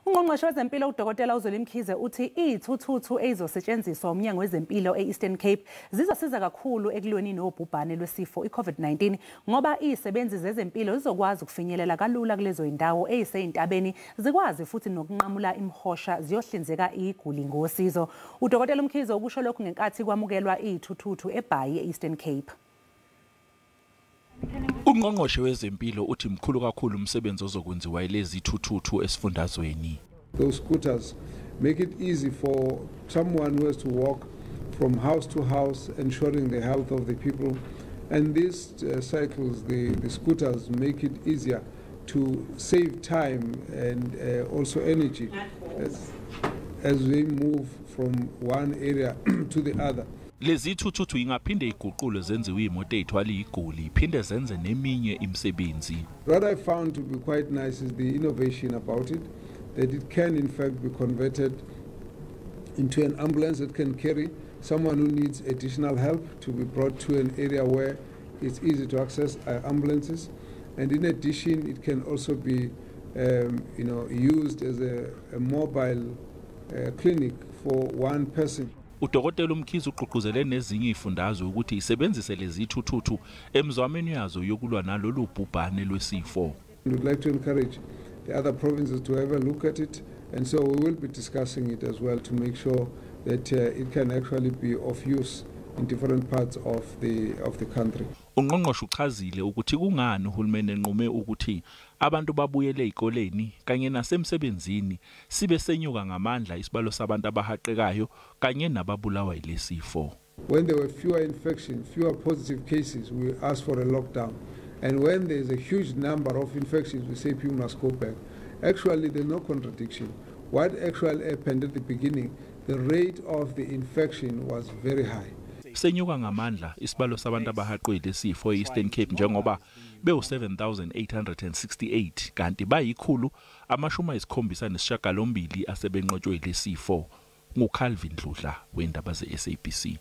Ungqongqoshe wezempilo uDokotela uZweli Mkhize uthi izithuthuthu ezizosetshenziswa umnyango wezempilo eEastern Cape zizosiza kakhulu ekulweni nobhubhane lwesifo iCovid-19 ngoba izisebenzi zezempilo zizokwazi ukufinyelela kalula kulezo indawo eziseyintabeni zikwazi futhi nokunqamula imhosha ziyohlinzeka iguli ngosizo. uDokotela Mkhize ukusho lokhu ngenkathi kwamukelwa izithuthuthu eBhayi eEastern Cape. Ungqongqoshe wezempilo uthi mkhulu kakhulu umsebenzi ozokwenziwa ilezi thuthuthu esifundazweni. Those scooters make it easy for someone who has to walk from house to house, ensuring the health of the people. And these cycles, the scooters, make it easier to save time and also energy as they move from one area to the other. Lezi thuthuthu ingaphinde iguqulwe zenziwe imoto ezithwala iguli iphinde zenze neminye imisebenzi. What I found to be quite nice is the innovation about it, that it can in fact be converted into an ambulance that can carry someone who needs additional help to be brought to an area where it's easy to access ambulances. And in addition, it can also be used as a mobile clinic for one person. uDokotela Mkhize uqhuquzele nezinye izifundazwe ukuthi isebenzise lezi thuthuthu emzamweni yazo yokulwa nalolu bhubhane lwesifo. We would like to encourage the other provinces to have a look at it, and so we will be discussing it as well to make sure that it can actually be of use in different parts of the country. Ungqongqoshe uchazile ukuthi kungani uhulumeni enqume ukuthi abantu babuyele ezikoleni kanye nasemsebenzini sibe senyuka ngamandla isibalo sabantu abahaqekayo kanye nababulawa yilesifo. When there were fewer infections, fewer positive cases, we asked for a lockdown. And when there is a huge number of infections, we say people must go back. Actually, there's no contradiction. What actually happened at the beginning, the rate of the infection was very high. Senyuka ngamandla isibalo sabantu abahaqwe lesifo eEastern Cape njengoba be-7,868 kanti bayikhulu amashumi ayisikhombisa nesishiyagalombili asebenqotshwe lesifo. nguCalvin Dludla wendaba ze-SABC.